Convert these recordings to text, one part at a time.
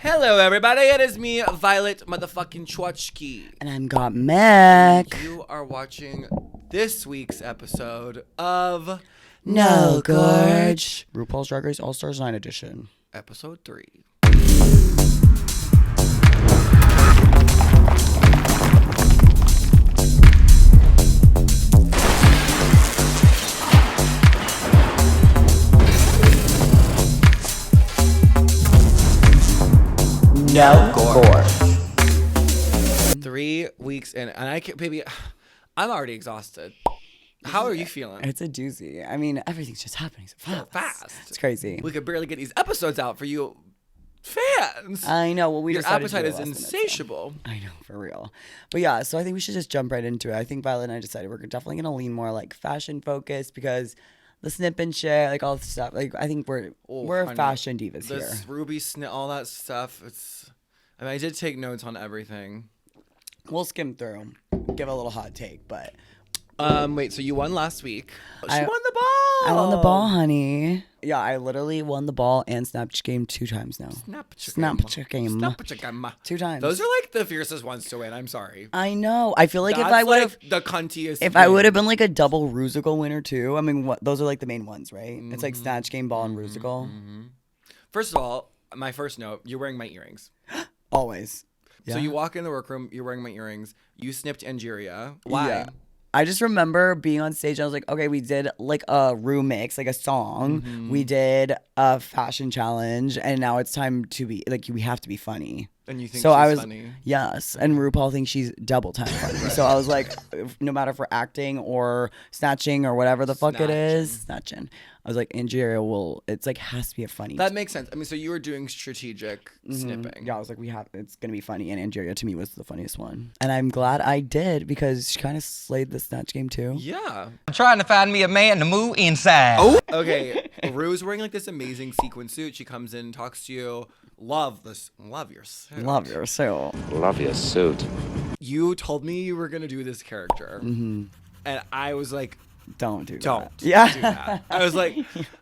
Hello, everybody. It is me, Violet motherfucking Chachki. And I'm Gottmik. You are watching this week's episode of No Gorge. RuPaul's Drag Race All-Stars 9 edition. Episode 3. No Gorge. 3 weeks in, and I can't, baby, I'm already exhausted. How are you feeling? It's a doozy. I mean, everything's just happening so fast. It's crazy. We could barely get these episodes out for you fans. I know. Well, Your appetite is insatiable. I know, for real. But yeah, so I think we should just jump right into it. I think Violet and I decided we're definitely going to lean more like fashion focused because the snip and shit, like all the stuff. Like I think we're honey, fashion divas the here. Ruby snip, all that stuff. I mean, I did take notes on everything. We'll skim through, give a little hot take, but wait, so you won last week. She won the ball. I won the ball, honey. Yeah, I literally won the ball and Snatch Game 2 times now. Snatch Game. 2 times. Those are like the fiercest ones to win. I'm sorry. I know. I feel like That's if I would have like the cuntiest. If I would have been like a double Rusical winner too. I mean, those are like the main ones, right? Mm-hmm. It's like Snatch Game, ball, and Rusical. Mm-hmm. First of all, my first note: you're wearing my earrings. Always. Yeah. So you walk in the workroom, you're wearing my earrings. You snipped Angeria. Why? Yeah. I just remember being on stage. I was like, okay, we did like a room mix, like a song. Mm-hmm. We did a fashion challenge, and now it's time to be like we have to be funny. And you think so she's funny? Yes, and RuPaul thinks she's double time funny. So I was like, no matter for acting or snatching or whatever the fuck it is, snatching. I was like, Angeria it's like has to be a funny. That makes sense. I mean, so you were doing strategic snipping. Yeah, I was like, it's gonna be funny, and Angeria to me was the funniest one, and I'm glad I did because she kind of slayed the Snatch Game too. Yeah. I'm trying to find me a man to move inside. Oh, okay. Rue's wearing like this amazing sequin suit. She comes in and talks to you. Love your suit. Love your suit. Love your suit. You told me you were gonna do this character, and I was like, Don't do that. Yeah. Do that. I was like,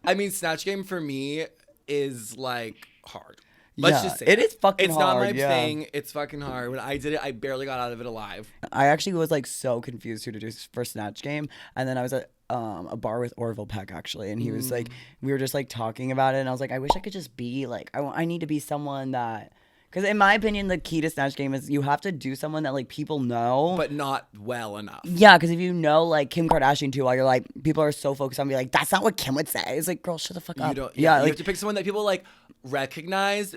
I mean, Snatch Game for me is like hard. Let's just say it is fucking it's hard. It's not my thing. It's fucking hard. When I did it, I barely got out of it alive. I actually was like so confused who to do for Snatch Game, and then I was at a bar with Orville Peck actually, and he was like, we were just like talking about it, and I was like, I wish I could just be like, I need to be someone that. Because in my opinion, the key to Snatch Game is you have to do someone that like people know, but not well enough. Yeah, because if you know like Kim Kardashian too, while you're like people are so focused on being like that's not what Kim would say. It's like, girl, shut the fuck up. You have to pick someone that people like recognize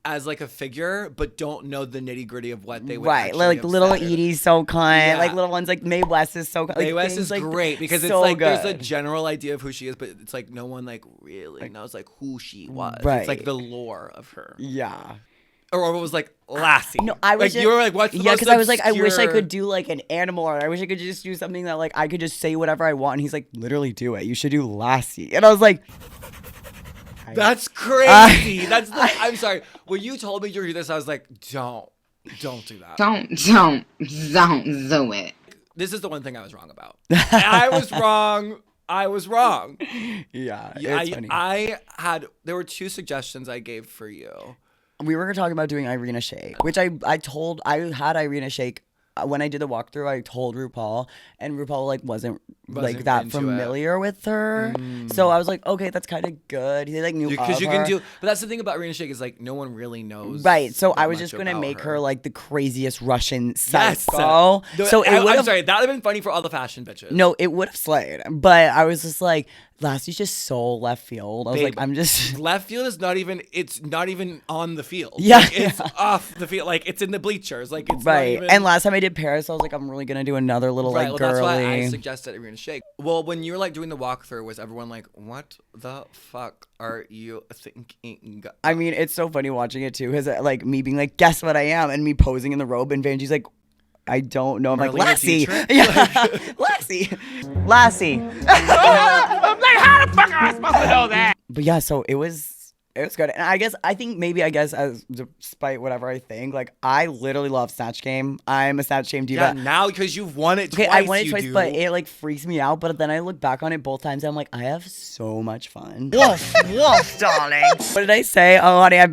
as like a figure, but don't know the nitty gritty of what they would. Right, like Little Edie's so kind. Yeah. Like little ones like Mae West is so kind. Mae West is like, great because so it's like good. There's a general idea of who she is, but it's like no one like really knows like who she was. Right. It's like the lore of her. Yeah. Or it was like Lassie. No, I was like you were like, what's the most because I was like, I wish I obscure- could do like an animal, or I wish I could just do something that like I could just say whatever I want. And he's like, literally do it. You should do Lassie. And I was like, that's crazy. I'm sorry. When you told me you were doing this, I was like, don't do that. Don't do it. This is the one thing I was wrong about. I was wrong. Yeah, it's funny. There were 2 suggestions I gave for you. We were talking about doing Irina Shayk, which I had Irina Shayk when I did the walkthrough. I told RuPaul, and RuPaul like wasn't like that familiar with her. So I was like, okay, that's kind of good. He like knew because you her. can do. But that's the thing about Irina Shayk is like no one really knows. Right. So I was just gonna make her like the craziest Russian No, psycho. So I'm sorry, that would have been funny for all the fashion bitches. No, it would have slayed. But I was just like, Lassie's just so left field. I was like, I'm just left field is not even. It's not even on the field. Yeah, like, it's off the field. Like it's in the bleachers. Like it's right. Not even... And last time I did Paris, I was like, I'm really gonna do another little like girly. That's why I suggested Irina Shayk. Well, when you were like doing the walkthrough, was everyone like, "What the fuck are you thinking?" I mean, it's so funny watching it too. Cause like me being like, "Guess what I am," and me posing in the robe, and Vanjie's like, I don't know. I'm like, Lassie. Yeah. Lassie. I'm like, how the fuck am I supposed to know that? But yeah, so it was It was good. And I think as despite whatever I think, like I literally love Snatch Game. I'm a Snatch Game diva. Yeah, now because you've won it twice. Okay, I won it you twice, do. but it like freaks me out. But then I look back on it both times and I'm like, I have so much fun. Woof, woof, darling. What did I say? Oh, honey, I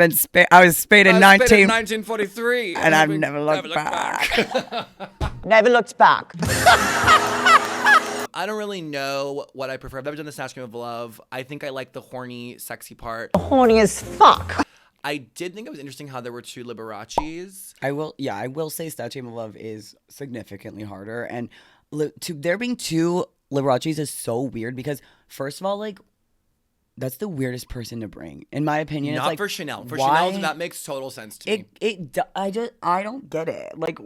was spayed in 1943. and I've never looked back. Never looked back. I don't really know what I prefer. I've never done the Snatch Game of Love. I think I like the horny, sexy part. Horny as fuck. I did think it was interesting how there were 2 Liberaces. I will say Snatch Game of Love is significantly harder. And there being 2 Liberaces is so weird because, first of all, like, that's the weirdest person to bring. In my opinion, Not it's like, for Chanel. For why? Chanel, that makes total sense to me. I don't get it. Like,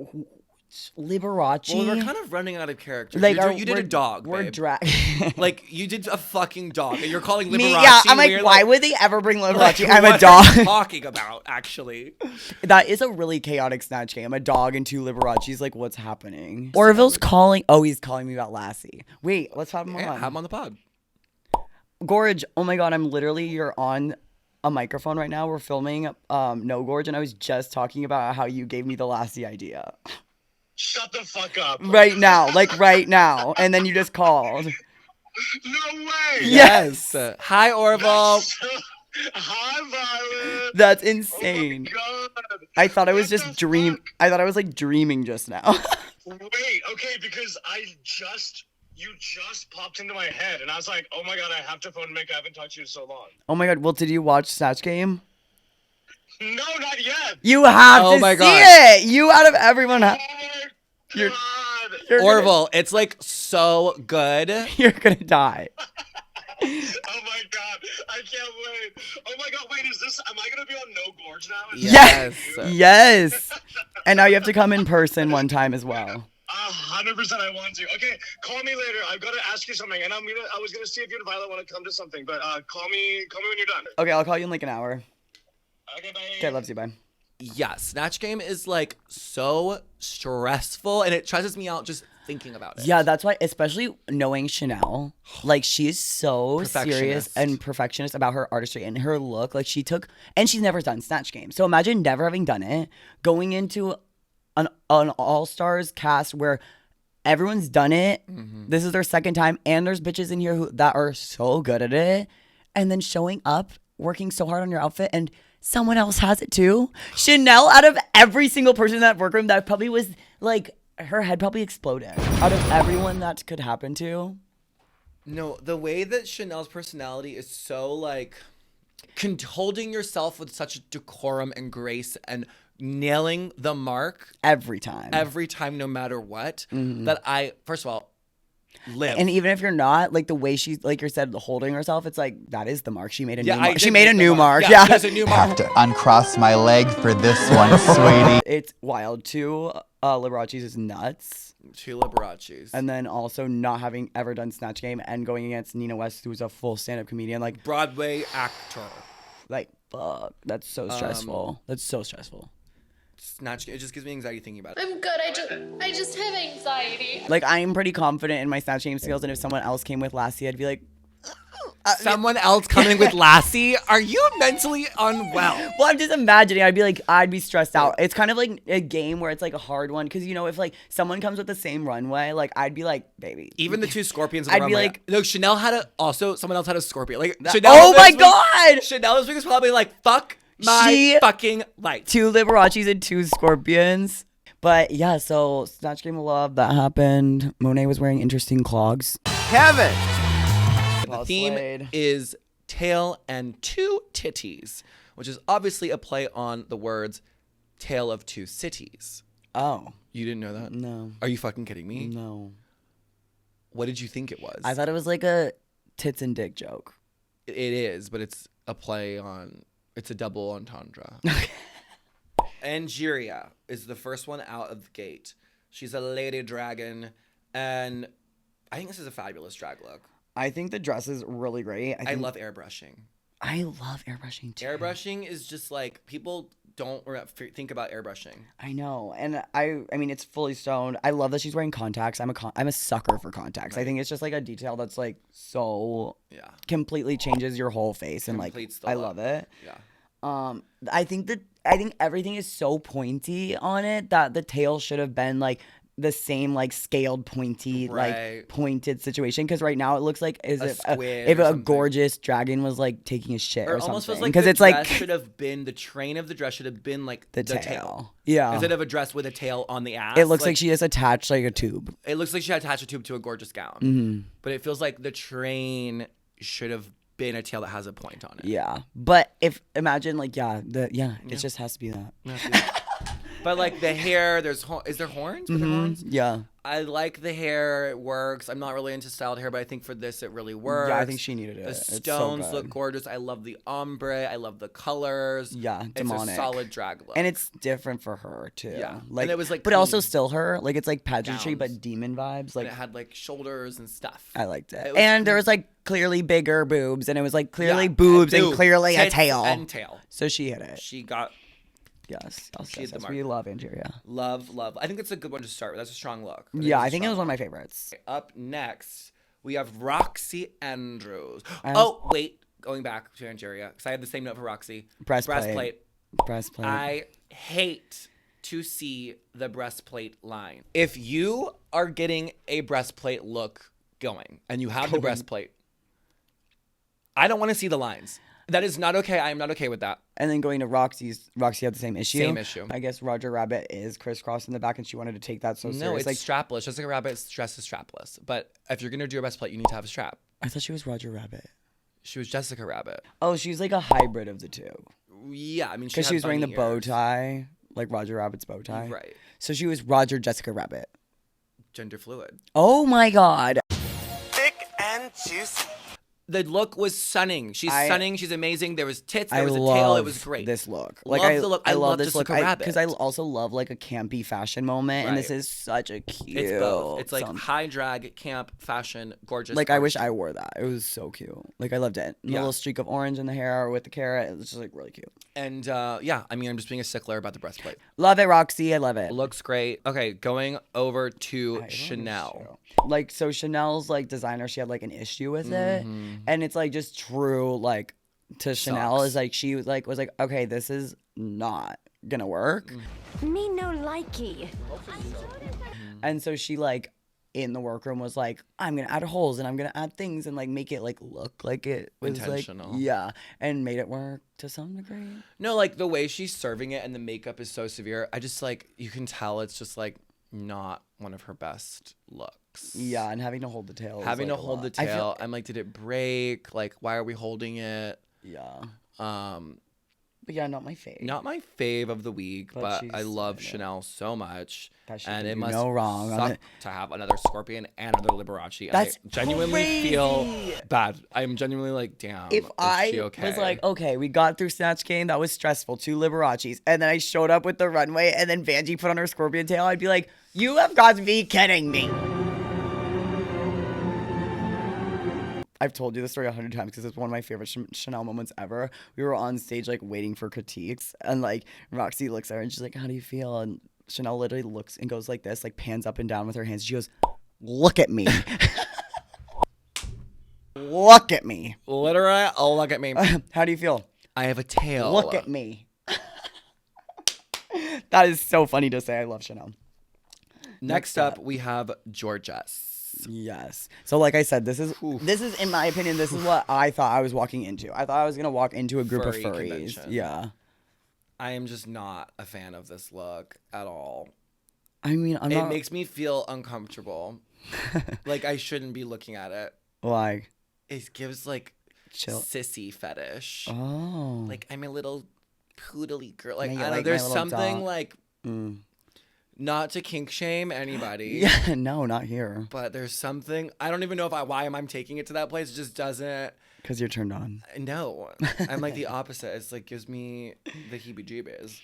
Liberace. Well, we're kind of running out of characters. Like, you did a dog, We're babe. drag. Like, you did a fucking dog, and you're calling Liberace Me, yeah. I'm like, weird, why would they ever bring Liberace? like, I'm a what dog. are you talking about, actually? That is a really chaotic Snatch Game. A dog and 2 Liberace's. Like, what's happening? Orville's calling. Oh, he's calling me about Lassie. Wait, let's have him Yeah, on. have him on the pod. Gorge. Oh my God, you're on a microphone right now. We're filming No Gorge, and I was just talking about how you gave me the Lassie idea. Shut the fuck up. Right now, like right now. And then you just called. No way. Yes. Hi, Orville. Hi, Violet. That's Oh my insane. God. I thought I was What just the fuck? I thought I was like dreaming just now. Wait, okay, because you just popped into my head, and I was like, oh my God, I have to phone Mik. I haven't talked to you in so long. Oh my God. Well, did you watch Snatch Game? No, not yet. You have Oh to my see God. it. You out of everyone. Oh my You're- God. You're gonna- Orville, it's like so good. You're gonna die. Oh my God, I can't wait. Oh my God, wait, am I gonna be on No Gorge now? Yes. Yes. And now you have to come in person one time as well. 100% I want to. Okay, call me later. I've got to ask you something, and I was gonna see if you and Violet want to come to something, but call me when you're done. Okay, I'll call you in like an hour. Okay, bye. Okay, loves you, bye. Yeah, Snatch Game is like so stressful, and it stresses me out just thinking about it. Yeah, that's why, especially knowing Chanel, like she's so serious Perfectionist. and perfectionist about her artistry and her look. Like and she's never done Snatch Game. So imagine never having done it, going into an all-stars cast where everyone's done it. Mm-hmm. This is their second time, and there's bitches in here that are so good at it, and then showing up, working so hard on your outfit, and someone else has it too. Chanel, out of every single person in that workroom, that probably was like, her head probably exploded. Out of everyone that could happen to. No, the way that Chanel's personality is so like holding yourself with such decorum and grace and nailing the mark Every time. no matter what, that I, first of all, live. And even if you're not, like the way she's, like you said, holding herself, it's like, that is the mark. She made a Yeah, new I mark. did She made a make the new mark. mark. Yeah. There's a new mark. To uncross my leg for this one, sweetie. It's wild too. Liberace's is nuts. 2 Liberaces. And then also not having ever done Snatch Game and going against Nina West, who's a full stand-up comedian. Like, Broadway actor. fuck. That's so stressful. That's so stressful. Snatch Game, it just gives me anxiety thinking about it. I'm good. I just have anxiety. Like, I'm pretty confident in my Snatch Game skills, and if someone else came with Lassie, I'd be like, Someone else coming with Lassie? Are you mentally unwell? well, I'm just imagining. I'd be stressed out. It's kind of like a game where it's like a hard one, because, you know, if like someone comes with the same runway, like I'd be like, baby. Even the 2 scorpions. On the I'd be runway. like- no. Chanel had someone else had a scorpion. Like That- Chanel. oh my this week- God! Chanel this week was probably like, fuck my fucking life. 2 Liberace's and 2 Scorpions. But yeah, so Snatch Game of Love, that happened. Monet was wearing interesting clogs. Kevin. The theme is tail and 2 titties, which is obviously a play on the words "tale of 2 cities." Oh, You didn't know that? no. Are you fucking kidding me? No. What did you think it was? I thought it was like a tits and dick joke. It is, but it's a play on. It's a double entendre. Angeria is the first one out of the gate. She's a lady dragon, and I think this is a fabulous drag look. I think the dress is really great. I love airbrushing. I love airbrushing too. Airbrushing is just like people don't think about airbrushing. I know, and I mean, it's fully stoned. I love that she's wearing contacts. I'm a sucker for contacts. Right. I think it's just like a detail that's like so Yeah. completely changes your whole face, and like Completes the I look. love it. Yeah. I think everything is so pointy on it that the tail should have been like the same like scaled pointy Right. like pointed situation, because right now it looks like as A if squid if or a something. gorgeous dragon was like taking a shit or, Or almost feels something, like because the it's dress like should have been the train of the dress should have been like the tail. tail. Yeah, Instead of a dress with a tail on the ass. it looks like she just attached like a tube. It looks like she attached a tube to a gorgeous gown. Mm-hmm. But it feels like the train should have been a tail that has a point on it. Yeah, but if imagine like it just has to be that. But like the hair, is there horns? Were there horns? Yeah. I like the hair. It works. I'm not really into styled hair, but I think for this it really works. Yeah, I think she needed it. The It's so stones look good. gorgeous. I love the ombre. I love the colors. Yeah, It's demonic. a solid drag look. And it's different for her too. Yeah. Like, And it was, like, but also clean. still her. Like it's like pageantry, Gowns. but demon vibes. and Like it had like shoulders and stuff. I liked it. It was And there clean. was like clearly bigger boobs, and it was like clearly Yeah, boobs and boobs, clearly a tits tail. And tail. So she hit it. She got Yes. She hit the mark. We love Angeria. love. I think that's a good one to start with. That's a strong look. Yeah, I it's a think it strong was one of my favorites. look. Up next, we have Roxy Andrews. I was- Oh, wait. Going back to Angeria, because I had the same note for Roxy. Breastplate. Breastplate. I hate to see the breastplate line. If you are getting a breastplate look going and you have the breastplate, I don't want to see the lines. That is not okay. I am not okay with that. And then going to Roxy had the same issue. Same issue. I guess Roger Rabbit is crisscrossed in the back, and she wanted to take that so No, serious. it's Like strapless. Jessica Rabbit's dress is strapless. But if you're going to do a breastplate, you need to have a strap. I thought she was Roger Rabbit. She was Jessica Rabbit. Oh, she's like a hybrid of the two. Yeah, I mean, Because she had was wearing the bunny bow ears. tie, like Roger Rabbit's bow tie. Right. So she was Roger Jessica Rabbit. Gender fluid. Oh my god. Thick and juicy. The look was stunning. She's stunning. She's amazing. There was tits. There I was a love tail. It was great. this look. Love Like the look. I I love love this look Jessica Rabbit. because I also love like a campy fashion moment, and this Right. is such a cute. It's both. It's like some- high drag, camp, fashion, gorgeous. like I wish artsy. I wore that. It was so cute. Like I loved it. The Yeah. little streak of orange in the hair with the carrot. It was just like really cute. And yeah, I mean, I'm just being a stickler about the breastplate. Love it, Roxy. I love it. Looks great. Okay, going over to I love this Chanel. show. Like so Chanel's like designer, she had like an issue with it. And it's like just true like to Chanel Sucks. is like she was like okay, this is not gonna work. Me no likey. And so she like in the workroom was like, I'm gonna add holes and I'm gonna add things and like make it like look like it was Intentional. like yeah, and made it work to some degree. No, like the way she's serving it and the makeup is so severe. I just like, you can tell it's just like not one of her best looks. Yeah, and having to hold the tail. is, Having like, to a hold the lot. I feel- tail. I'm like, did it break? Like, why are we holding it? yeah, Um, but yeah, not my fave. Not my fave of the week, But but she's I love in it. Chanel so much. That she And can it do must no wrong on suck it. to have another Scorpion and another Liberace. And That's I genuinely crazy. feel bad. I'm genuinely like, damn. If is I she okay? was like, okay, we got through Snatch Game, that was stressful, 2 Liberaces, and then I showed up with the runway, and then Vanjie put on her scorpion tail, I'd be like, you have got to be kidding me. I've told you this story 100 times because it's one of my favorite Chanel moments ever. We were on stage like waiting for critiques, and like Roxy looks at her and she's like, how do you feel? And Chanel literally looks and goes like this, like pans up and down with her hands. She goes, look at me. Look at me. literally, oh, look at me. How do you feel? I have a tail. Look at me. That is so funny to say. I love Chanel. Next up, we have Georges. Yes. So like I said, this is in my opinion, this is what I thought I was walking into. I thought I was gonna walk into a group Furry of furries. convention. Yeah. I am just not a fan of this look at all. I mean, I'm It not makes me feel uncomfortable. Like I shouldn't be looking at it. like It gives like chill. sissy fetish. Oh. Like I'm a little poodly girl. Like Now you I don't know. like my There's little something dog. like Mm. not to kink shame anybody. Yeah. No, not here. But there's something I don't even know why I'm taking it to that place. It just doesn't. Because you're turned on. No, I'm like the opposite. It's like gives me the heebie-jeebies.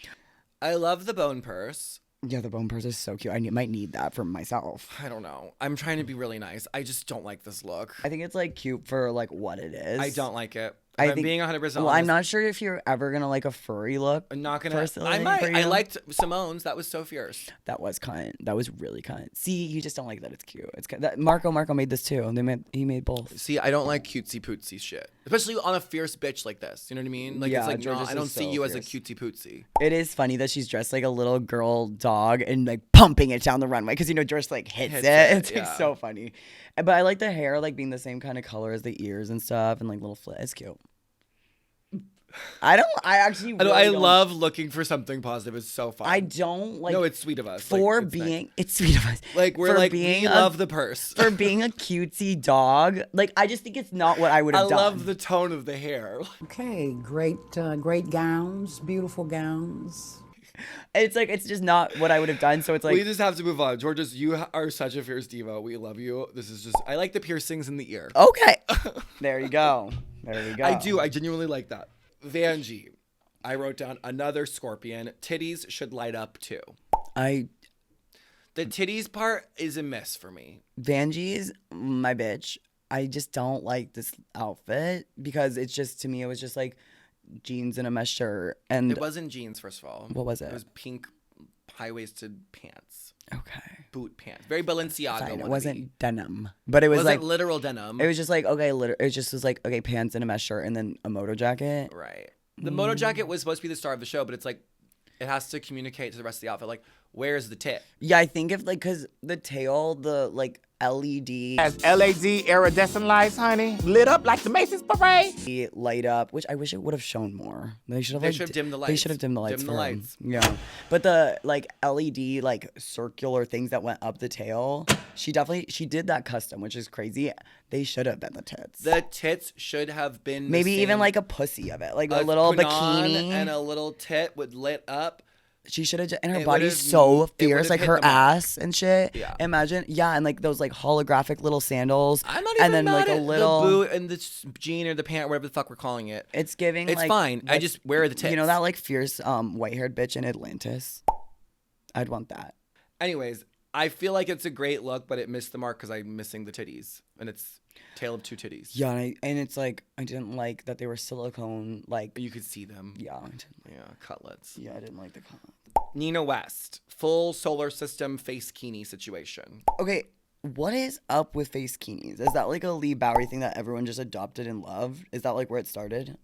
I love the bone purse. Yeah, the bone purse is so cute. Might need that for myself. I don't know. I'm trying to be really nice. I just don't like this look. I think it's like cute for like what it is. I don't like it. I'm being 100% honest. Well, I'm not sure if you're ever gonna like a furry look. I'm not gonna. Personally, I might. for I you. liked Simone's. That was so fierce. That was kind. That was really kind. See, you just don't like that it's cute. It's that Marco made this too. He made both. See, I don't like cutesy pootsy shit, especially on a fierce bitch like this. You know what I mean? Like Yeah, it's like Georges I don't is see so you as a fierce. cutesy pootsy. It is funny that she's dressed like a little girl dog and like pumping it down the runway because George like hits it. It's like yeah. so funny. But I like the hair like being the same kind of color as the ears and stuff and like little It's cute. I actually really I don't- love looking for something positive. It's so fun. I don't like. No, it's sweet of us. For Like, it's being, nice. it's sweet of us. Like we're for like being we love the purse. for being a cutesy dog. Like I just think it's not what I would have I done. love the tone of the hair. Okay, great gowns, beautiful gowns. It's like it's just not what I would have done. So it's like We just have to move on. Georges, you are such a fierce diva. We love you. This is just I like the piercings in the ear. okay. There you go. There we go. I do. I genuinely like that. Vanjie. I wrote down another scorpion. Titties should light up too. The titties part is a miss for me. Vanjie is my bitch. I just don't like this outfit because it's just to me it was just like jeans and a mesh shirt and It wasn't jeans, first of all. What was it? It was pink high-waisted pants. okay. Boot pants. Very Balenciaga. Fine, it wannabe. wasn't denim, but it was Wasn't like literal denim. it was just like okay, it just was like okay, pants and a mesh shirt and then a moto jacket. Right. The moto jacket was supposed to be the star of the show, but it's like it has to communicate to the rest of the outfit. Like, where's the tit? Yeah, I think if like because the tail, the like LED As LED iridescent lights, honey, lit up like the Macy's parade. light up, which I wish it would have shown more. They should have. They Like, should have dimmed the They lights. should have dimmed the lights. Dim the for him. lights. Yeah, but the like LED like circular things that went up the tail, she did that custom, which is crazy. They should have been the tits. The tits should have been the Maybe even same. like a pussy of it, like a little punani bikini. and a little tit would lit up. She should have, and her It body's would've- so it fierce, would've like hit her the mark. ass and shit. Yeah. Imagine, yeah, and like those like holographic little sandals. I'm not even and then mad like a at little the boot and the jean or the pant, whatever the fuck we're calling it. It's giving. It's like, fine. I like, just wear the tits. You know that like fierce white-haired bitch in Atlantis? I'd want that. Anyways, I feel like it's a great look, but it missed the mark because I'm missing the titties, and it's tale of two titties. Yeah, and it's like I didn't like that they were silicone. Like You could see them. yeah, I didn't like, Yeah, cutlets. yeah, I didn't like the color. Nina West, full solar system face kini situation. Okay, what is up with face keenies? Is that like a Lee Bowery thing that everyone just adopted and loved? Is that like where it started?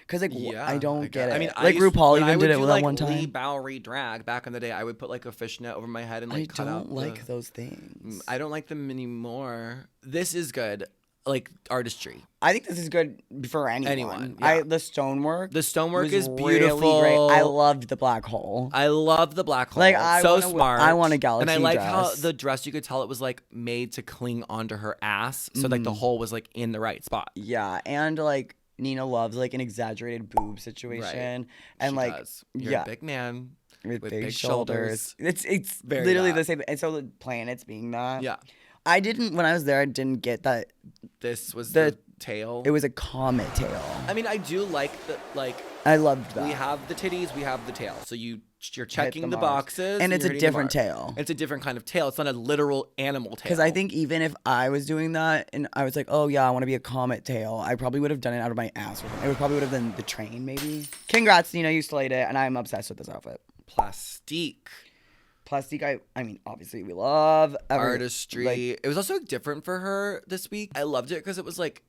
Because like I don't get it. I mean, like RuPaul when I even would did it do, with like, that one time. Lee Bowery drag back in the day. I would put like a fishnet over my head and like I cut out. don't like those things. I don't like them anymore. This is good, like artistry. I think this is good for anyone. yeah. The stonework. The stonework was is really beautiful. great. I loved the black hole. I love the black hole. Like, I so wanna smart. I want a galaxy And I like how dress. the dress, you could tell it was like made to cling onto her ass, so like the hole was like in the right spot. Yeah, and like Nina loves like an exaggerated boob situation, and She like does. You're yeah, a big man with with big, big shoulders. shoulders. It's Very literally that. the same. And so the planets being that. Yeah. I didn't when I was there. I didn't get that. This was The- the tail. It was a comet tail. I mean, I do like the like. I loved that. We have the titties, we have the tail. So you're checking the mark. boxes, And it's you're a hitting the different mark. tail. It's a different kind of tail. It's not a literal animal tail. Because I think even if I was doing that and I was like, oh yeah, I want to be a comet tail, I probably would have done it out of my ass. It probably would have been the train, maybe. Congrats, Nina, you slayed it, and I'm obsessed with this outfit. Plastique. Plastique, I mean, obviously we love Artistry. like, It was also different for her this week. I loved it because it was like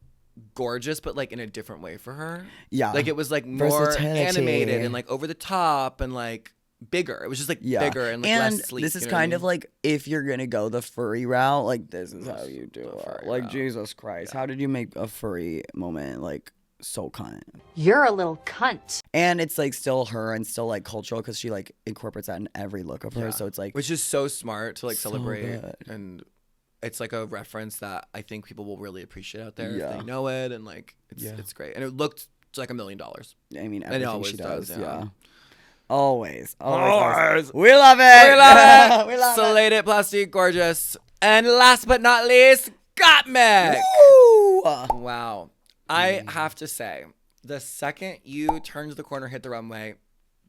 gorgeous, but like in a different way for her. Yeah. Like it was like more Versatility. animated and like over the top and like bigger. It was just like bigger and like less sleek. This is you know what I kind of mean? like if you're gonna go the furry route, like this is how you do The it. furry Like route. Jesus Christ, how did you make a furry moment like so kind? You're a little cunt. And it's like still her and still like cultural because she like incorporates that in every look of her. Yeah. So it's like which is so smart to like So celebrate good. and it's like a reference that I think people will really appreciate out there Yeah. if they know it and like it's great and it looked like $1 million. I mean And it everything always she does. does, Yeah. yeah. Always. Always. We love it. We love it. We love it. Slate it, plastic, gorgeous. And last but not least, Gottmik. Woo! Wow. I have to say, the second you turned the corner, hit the runway,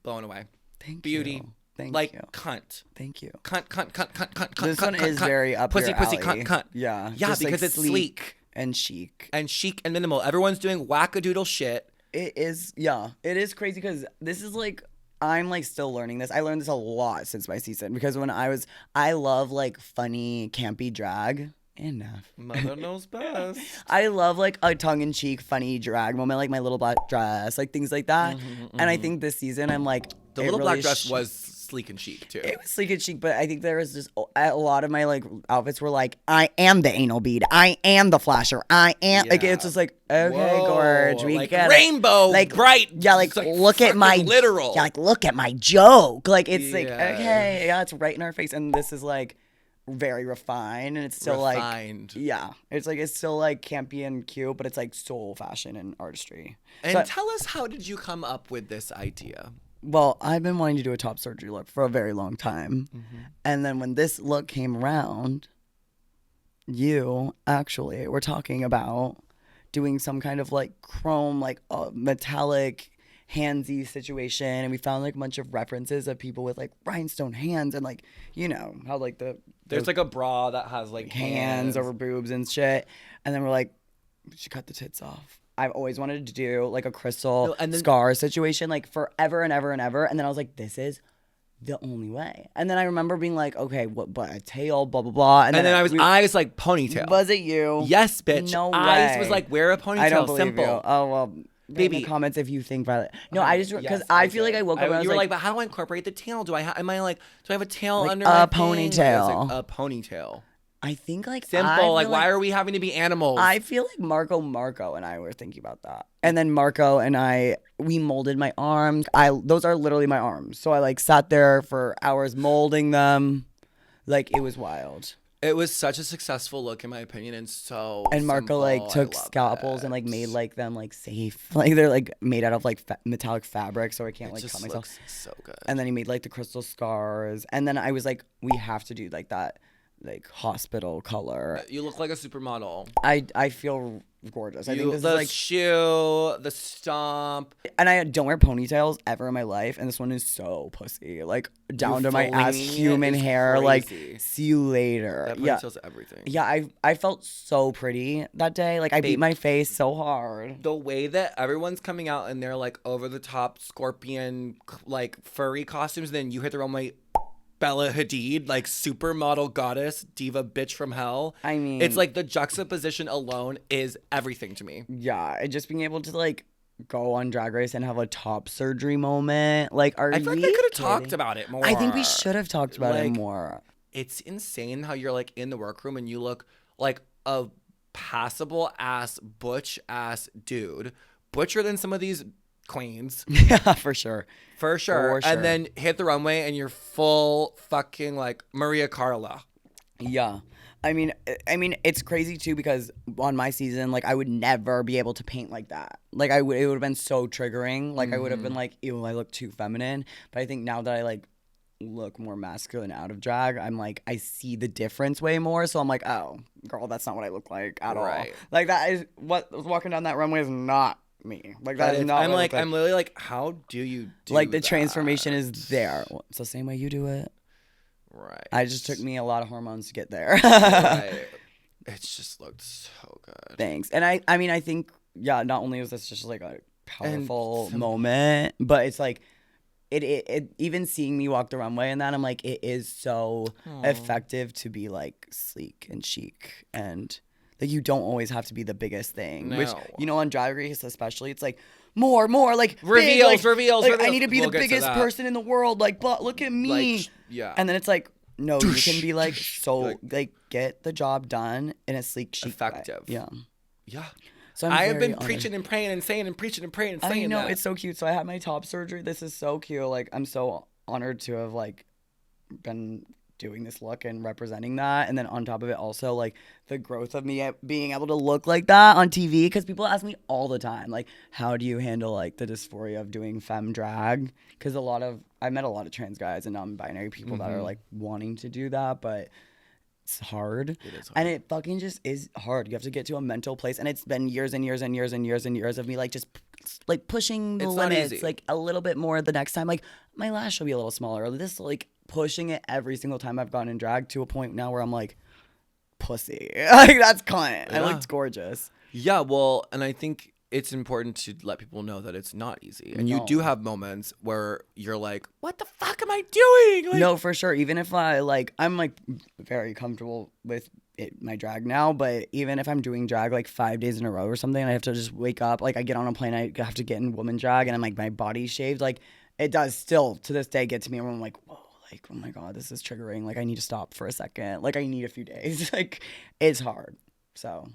blown away. Thank Beauty. you. Thank like you. cunt. Thank you. Cunt. This cunt, one cunt, is cunt. very up Pussy, your pussy, alley. cunt. Yeah. Yeah, just, like, because it's sleek. and chic. And chic and minimal. Everyone's doing wackadoodle shit. It is, yeah. It is crazy because this is like, I'm like still learning this. I learned this a lot since my season because I love like funny, campy drag. Enough. Mother knows best. I love like a tongue-in-cheek, funny drag moment, like my little black dress, like things like that. And I think this season I'm like, the little black dress was sleek and chic too. It was sleek and chic, but I think there was just a lot of my like outfits were like, I am the anal bead, I am the flasher, I am like it's just like okay, Whoa. Gorge, we like get rainbow, it. Like bright, yeah, like look at my literal, yeah, like look at my joke, like it's like okay, yeah, it's right in our face, and this is like very refined, and it's still refined. Like yeah, it's like it's still like campy and cute, but it's like soul fashion and artistry. And so, tell us, how did you come up with this idea? Well, I've been wanting to do a top surgery look for a very long time. And then when this look came around, you actually were talking about doing some kind of like chrome, like metallic, handsy situation. And we found like a bunch of references of people with like rhinestone hands and like, you know, how like there's like a bra that has like hands over boobs and shit. And then we're like, we should cut the tits off. I've always wanted to do like a crystal scar situation like forever and ever and ever. And then I was like, this is the only way. And then I remember being like, okay, what, but a tail, blah, blah, blah. And then I was like, ponytail. Was it you? Yes, bitch. No way. I was like, wear a ponytail. I don't believe simple. You. Oh, well. Baby, in the comments if you think Violet. No, I just because I feel like I woke up and I was you were like, but how do I incorporate the tail? Do I have a tail like under my ponytail? Like, a ponytail. I think like simple. Like why are we having to be animals? I feel like Marco and I were thinking about that. And then Marco and we molded my arms. Those are literally my arms. So I like sat there for hours molding them. Like it was wild. It was such a successful look in my opinion, and so and Marco like took scalpels and like made like them like safe. Like they're like made out of like metallic fabric, so I can't like cut myself. So good. And then he made like the crystal scars, and then I was like, we have to do like that. Like hospital color. You look like a supermodel. I feel gorgeous. I think this the is like shoe, the stomp. And I don't wear ponytails ever in my life, and this one is so pussy. Like down to my ass, human hair. Crazy. Like see you later. That ponytail's everything. Yeah, I felt so pretty that day. Like I beat my face so hard. The way that everyone's coming out in their like over the top scorpion like furry costumes, then you hit the runway. Bella Hadid, like supermodel goddess, diva bitch from hell. I mean, it's like the juxtaposition alone is everything to me. Yeah, and just being able to like go on Drag Race and have a top surgery moment. Like, I feel like they could have talked about it more. I think we should have talked about it more. It's insane how you're like in the workroom and you look like a passable ass, butch ass dude, butcher than some of these queens. Yeah, for sure. For sure. And then hit the runway and you're full fucking like Maria Carla. Yeah. I mean, it's crazy too because on my season, like I would never be able to paint like that. Like it would have been so triggering. Like I would have been like, ew, I look too feminine. But I think now that I like look more masculine out of drag, I'm like, I see the difference way more. So I'm like, oh, girl, that's not what I look like at all. Like that is what walking down that runway is not me. Like that is not. I'm like, I'm literally like, how do you do like the transformation is there. It's the same way you do it. Right. I just took me a lot of hormones to get there. Right. It's just looked so good. Thanks. And I mean, I think, yeah, not only was this just like a powerful moment, but it's like, it even seeing me walk the runway and that, I'm like, it is so effective to be like sleek and chic and like you don't always have to be the biggest thing. No. Which, you know, on Drag Race especially, it's like, more, like reveals, big, reveals. I need to be the biggest person in the world. Like, but look at me. Like, yeah. And then it's like, no, you can be like so like get the job done in a sleek, chic effective. way. Yeah. Yeah. So I have been preaching and praying and saying and preaching and praying and saying. I know that. It's so cute. So I had my top surgery. This is so cute. Like I'm so honored to have like been doing this look and representing that, and then on top of it also like the growth of me being able to look like that on TV, because people ask me all the time like, how do you handle like the dysphoria of doing femme drag? Because I met a lot of trans guys and non-binary people that are like wanting to do that, but it's hard. It is hard. And it fucking just is hard. You have to get to a mental place, and it's been years and years and years and years and years of me like just like pushing the limits like a little bit more the next time. Like my lash will be a little smaller, or this like pushing it every single time I've gone in drag to a point now where I'm like, pussy. Like, that's cunt. Yeah. I looked gorgeous. Yeah, well, and I think it's important to let people know that it's not easy. And you do have moments where you're like, what the fuck am I doing? Like, No, for sure. Even if I'm like very comfortable with my drag now, but even if I'm doing drag like 5 days in a row or something, I have to just wake up. Like, I get on a plane, I have to get in woman drag, and I'm like, my body's shaved. Like, it does still to this day get to me where I'm like, whoa, like, oh my God, this is triggering. Like, I need to stop for a second. Like, I need a few days. Like, it's hard. So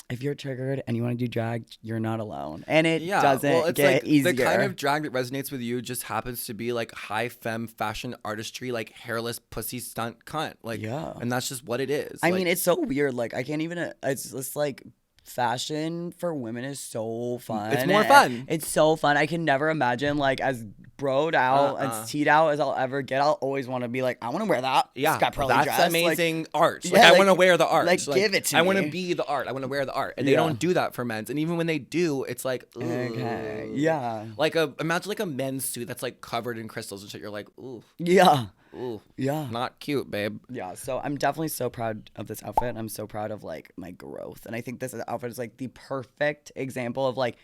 if you're triggered and you want to do drag, you're not alone. And it doesn't get easier. The kind of drag that resonates with you just happens to be like high femme fashion artistry, like hairless pussy stunt cunt. Like, and that's just what it is. I mean, it's so weird. Like, I can't even, it's just like, fashion for women is so fun. It's more fun. It's so fun. I can never imagine, like, as broed out and teed out as I'll ever get. I'll always want to be like, I want to wear that. Yeah, Scott Pearly that's dress. amazing like, art. Yeah, like, I want to wear the art. Like, give it to me. I want to be the art. I want to wear the art. And they don't do that for men's. And even when they do, it's like, ooh. Okay. Yeah. Like, imagine like a men's suit that's like covered in crystals and shit. You're like, ooh. Yeah. Ooh. Yeah. Not cute, babe. Yeah. So I'm definitely so proud of this outfit. I'm so proud of like my growth. And I think this outfit is like the perfect example of like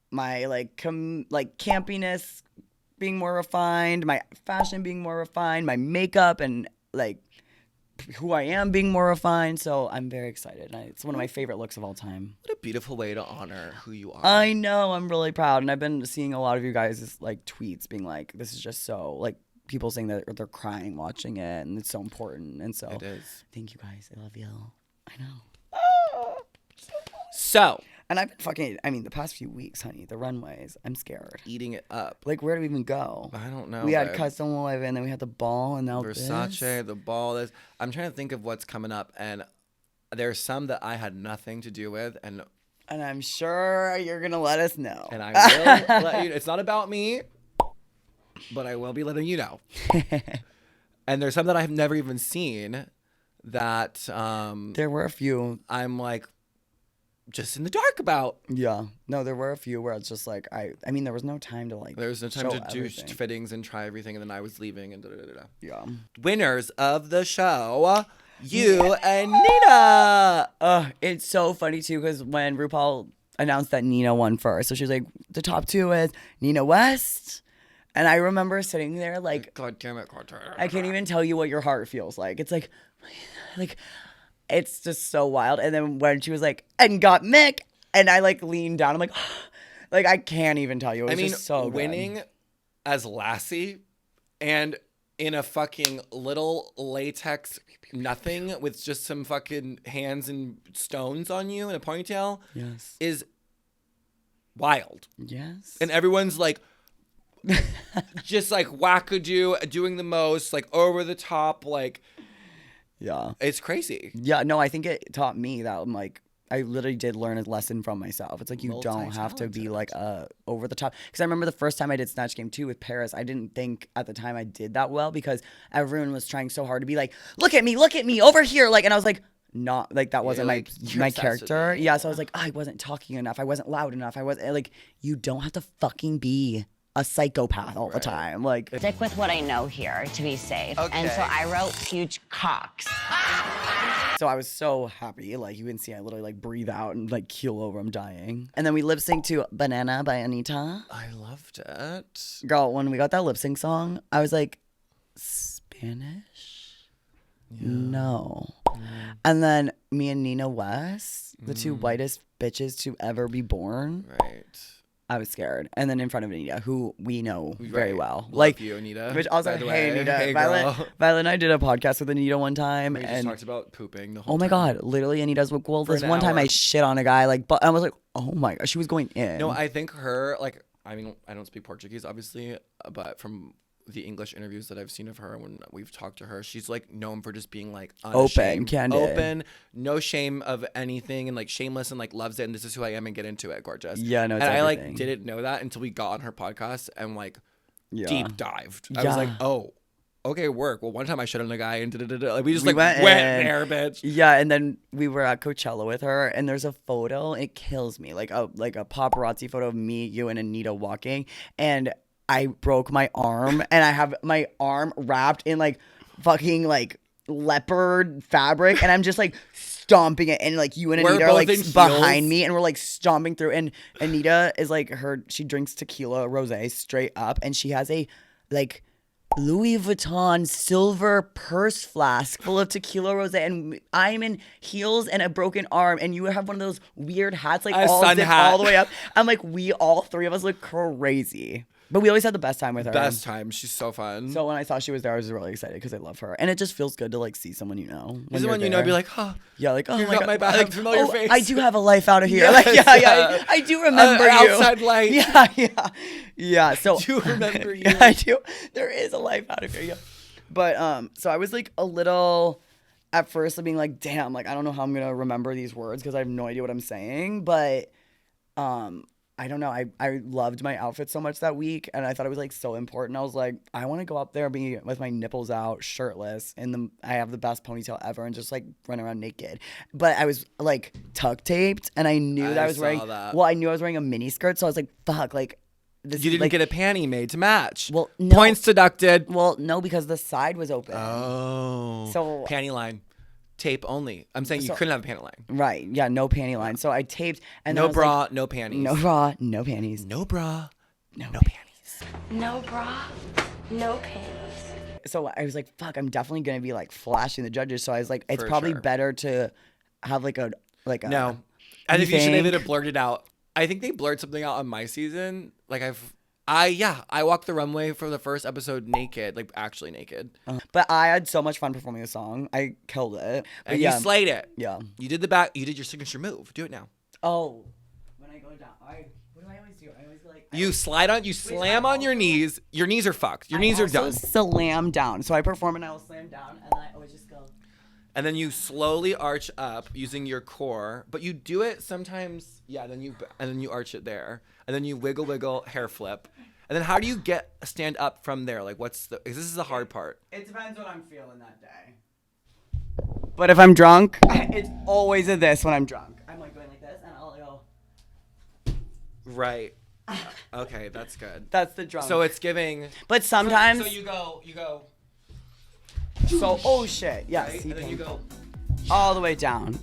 my like campiness being more refined, my fashion being more refined, my makeup and like who I am being more refined. So I'm very excited. It's one of my favorite looks of all time. What a beautiful way to honor who you are. I know. I'm really proud. And I've been seeing a lot of you guys' like tweets being like, this is just so like people saying that they're crying watching it and it's so important. And so it is. Thank you guys. I love you. I know. So. And I've been the past few weeks, honey, the runways, I'm scared. Eating it up. Like, where do we even go? I don't know. We had Custom Live and then we had the ball and now Versace, this. the ball. I'm trying to think of what's coming up. And there's some that I had nothing to do with. And I'm sure you're going to let us know. And I will let you. It's not about me, but I will be letting you know. And there's some that I've never even seen that there were a few I'm like just in the dark about. Yeah. No, there were a few where it's just like I mean there was no time to like there was no time to everything. Do fittings and try everything, and then I was leaving and da-da-da-da. Yeah. Winners of the show, you and Nina. It's so funny too because when RuPaul announced that Nina won first, so she was like, the top two is Nina West. And I remember sitting there like, God damn it, I can't even tell you what your heart feels like. It's like, it's just so wild. And then when she was like, and Gottmik, and I like leaned down, I'm like, like I can't even tell you. It was just so winning good. as Lassie and in a fucking little latex nothing with just some fucking hands and stones on you and a ponytail is wild. Yes. And everyone's like, just like wackadoo, doing the most, like over the top, like, yeah, it's crazy. Yeah, no, I think it taught me that I'm like, I literally did learn a lesson from myself. It's like you don't have to be like over the top. Because I remember the first time I did Snatch Game 2 with Paris, I didn't think at the time I did that well because everyone was trying so hard to be like, look at me over here, like, and I was like, not like that wasn't my character. Yeah, so I was like, I wasn't talking enough, I wasn't loud enough, I wasn't like, you don't have to fucking be a psychopath all the time. Like, stick with what I know here to be safe. Okay. And so I wrote huge cocks. So I was so happy. Like, you can see I literally like breathe out and like keel over. I'm dying. And then we lip sync to Banana by Anita. I loved it. Girl, when we got that lip sync song, I was like, Spanish? Yeah. No. And then me and Nina West, the two whitest bitches to ever be born. Right. I was scared. And then in front of Anita, who we know very well. Love like you, Anita. Which also, hey, Anita. Hey, Violet and I did a podcast with Anita one time. We just talked about pooping the whole time. Oh my God. Literally, Anita's like, well, this one time I shit on a guy. Like, but I was like, oh my God. She was going in. No, I think her, like, I mean, I don't speak Portuguese, obviously, but from the English interviews that I've seen of her when we've talked to her, she's like known for just being like open, candid, no shame of anything, and like shameless, and like loves it, and this is who I am, and get into it, gorgeous. Yeah, no, it's and everything. I like didn't know that until we got on her podcast and like deep dived. I was like, oh, okay, work. Well, one time I shit on a guy and like we just like went there, bitch. Yeah, and then we were at Coachella with her, and there's a photo. It kills me, like a paparazzi photo of me, you, and Anita walking, and I broke my arm and I have my arm wrapped in like fucking like leopard fabric, and I'm just like stomping it, and like you and We're Anita are both like in heels. behind me, and we're like stomping through. And Anita is like she drinks tequila rosé straight up, and she has a like Louis Vuitton silver purse flask full of tequila rosé, and I'm in heels and a broken arm, and you have one of those weird hats like A all sun zipped hat. all the way up. I'm like, we all three of us look crazy. But we always had the best time with her. Best time. She's so fun. So when I saw she was there, I was really excited because I love her, and it just feels good to like see someone you know. Is it when you know, be like, huh? Yeah, like, oh You my got God. my back, Like, familiar oh, face. I do have a life out of here. Yes, Like, yeah, I do remember you. Outside light. Yeah. So I do remember you. Yeah, I do. There is a life out of here. Yeah. But so I was like a little at first being like, damn, like I don't know how I'm gonna remember these words because I have no idea what I'm saying. But I don't know. I loved my outfit so much that week, and I thought it was like so important. I was like, I want to go up there and be with my nipples out, shirtless, and I have the best ponytail ever, and just like run around naked. But I was like tuck taped, and I knew that I was wearing. that. Well, I knew I was wearing a mini skirt, so I was like, fuck, like. This You is, didn't like, get a panty made to match. Well, no. Points deducted. Well, no, because the side was open. Oh. So panty line. Tape only. I'm saying you couldn't have a panty line. Right. Yeah, no panty line. So I taped and then I No was bra, like, no panties. no bra, no panties. No bra, no panties. No bra, no panties. So I was like, fuck, I'm definitely gonna be like flashing the judges. So I was like, it's For probably sure. better to have like a No. I think you should think? have blurred it out. I think they blurred something out on my season. Like I walked the runway for the first episode naked, like actually naked. But I had so much fun performing the song. I killed it. But And yeah. you slayed it. Yeah. You did your signature move. Do it now. Oh. When I go down, what do I always do? I always like. You slam on your knees. Your knees are fucked. Your knees are done. Slam down. So I perform and I will slam down, and then I always just go. And then you slowly arch up using your core, but you do it sometimes. Yeah. And then you arch it there, and then you wiggle, hair flip, and then how do you stand up from there? Like, because this is the hard part. It depends what I'm feeling that day. But if I'm drunk, it's always a this when I'm drunk. I'm like going like this, and I'll go. Right. Okay, that's good. That's the drunk. So it's giving. But sometimes. So you go. So oh shit, yes. Right? And then you go. All the way down.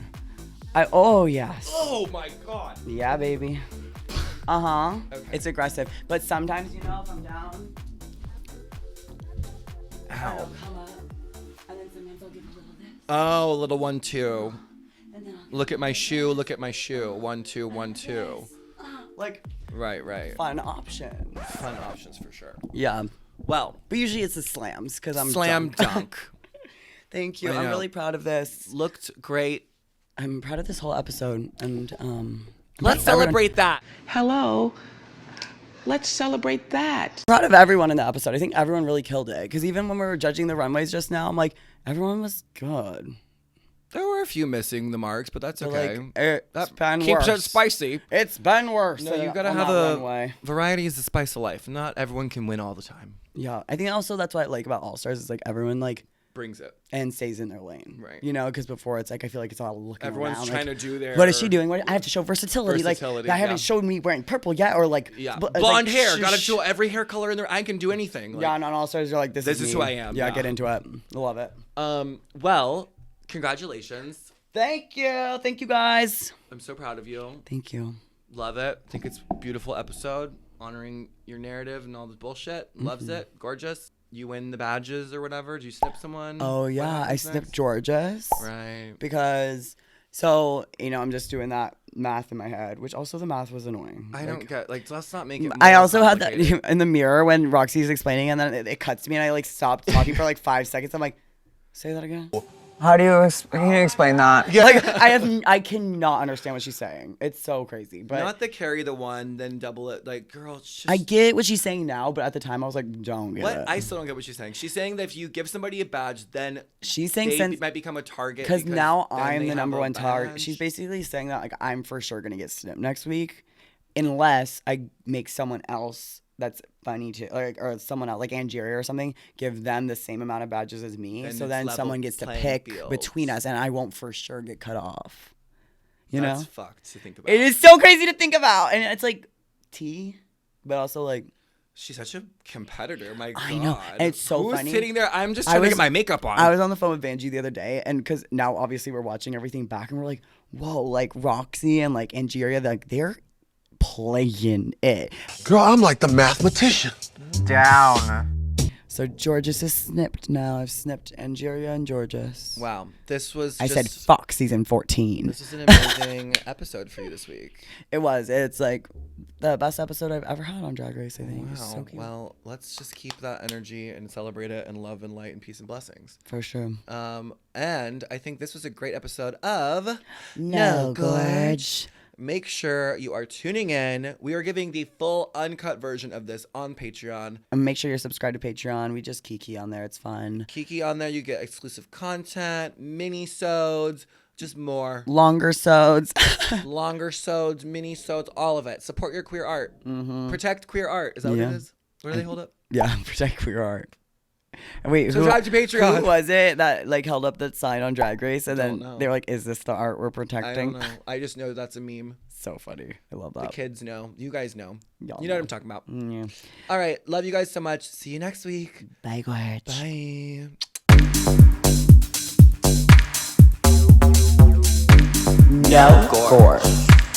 Oh yes. Oh my god. Yeah, baby. Okay. It's aggressive. But sometimes, if I'm down. Ow. I'll come up. And then sometimes I'll give a little this. Oh, a little 1, 2. And then Look at my shoe. 1, 2, 1, 2. like Right. fun options. Fun options for sure. Yeah. Well, But usually it's the slams because I'm slam drunk. dunk. Thank you. I I'm know. really proud of this. Looked great. I'm proud of this whole episode, and Let's celebrate that. Hello. Let's celebrate that. Proud of everyone in the episode. I think everyone really killed it. Because even when we were judging the runways just now, I'm like, everyone was good. There were a few missing the marks, but that's But, okay. like, it's been keeps worse. it spicy. It's been worse. No, you gotta on have that runway. variety is the spice of life. Not everyone can win all the time. Yeah, I think also that's what I like about All Stars is like everyone like Brings it. and stays in their lane. Right. You know, because before it's like I feel like it's all looking Everyone's around, trying like, to do their. What is she doing? I have to show versatility. Versatility, Like I yeah. haven't showed me wearing purple yet, or like Yeah, like, blonde hair. sh- Gotta sh- show every hair color in there. I can do anything. Like, Yeah, and on All Stars you're like this is who me. I am. Yeah, Yeah. get into it. Love it. Well, congratulations. Thank you guys. I'm so proud of you. Thank you. Love it. Think it's a beautiful episode, honoring your narrative and all this bullshit. Loves it. Gorgeous. You win the badges or whatever. Did you snip someone? Oh What yeah, I happens snipped next? George's. Right. Because so I'm just doing that math in my head, which also the math was annoying. I don't get let's not make it. I more also had that complicated. in the mirror when Roxy's explaining, and then it cuts to me, and I like stopped talking for like 5 seconds. I'm like, say that again. How do you explain that? Like I cannot understand what she's saying. It's so crazy. But Not the carry the one, then double it. Like, girl, it's just, I get what she's saying now, but at the time I was like, don't get what it. I still don't get what she's saying. She's saying that if you give somebody a badge, then She's saying they since might become a target. because now then I'm they the have number a one target. badge. She's basically saying that like I'm for sure gonna get snipped next week, unless I make someone else that's funny to or someone else like Angeria or something give them the same amount of badges as me. Then So it's then level someone gets to playing pick field. between us, and I won't for sure get cut off. You That's know, fucked to think about. it is so crazy to think about, and it's like tea, but also like She's such a competitor. My God. I know. And it's so Who's funny. sitting there? I'm just trying to get my makeup on. I was on the phone with Vanjie the other day, and because now obviously we're watching everything back, and we're like, whoa, like Roxy and like Angeria, they're playing it. Girl, I'm like the mathematician. Down. So Georges is snipped now. I've snipped Angeria and Georges. Wow. This was I said just, fuck season 14. This is an amazing episode for you this week. It was. It's like the best episode I've ever had on Drag Race, I think. Wow. It was so cute. Well, let's just keep that energy and celebrate it and love and light and peace and blessings. For sure. And I think this was a great episode of No Gorge. Make sure you are tuning in. We are giving the full uncut version of this on Patreon. And make sure you're subscribed to Patreon. We just kiki on there. It's fun. Kiki on there. You get exclusive content, mini-sodes, just more. Longer sods. Longer sods, mini-sodes, all of it. Support your queer art. Mm-hmm. Protect queer art. Is that what it is? What do they hold up? Yeah, protect queer art. And wait, subscribe to Patreon. Who was it that like held up that sign on Drag Race and then they were like, "Is this the art we're protecting?" I don't know. I just know that's a meme. So funny. I love that. The kids know. You guys know. Y'all you know what I'm talking about. Yeah. All right. Love you guys so much. See you next week. Bye, Gorge. Bye. No Gorge.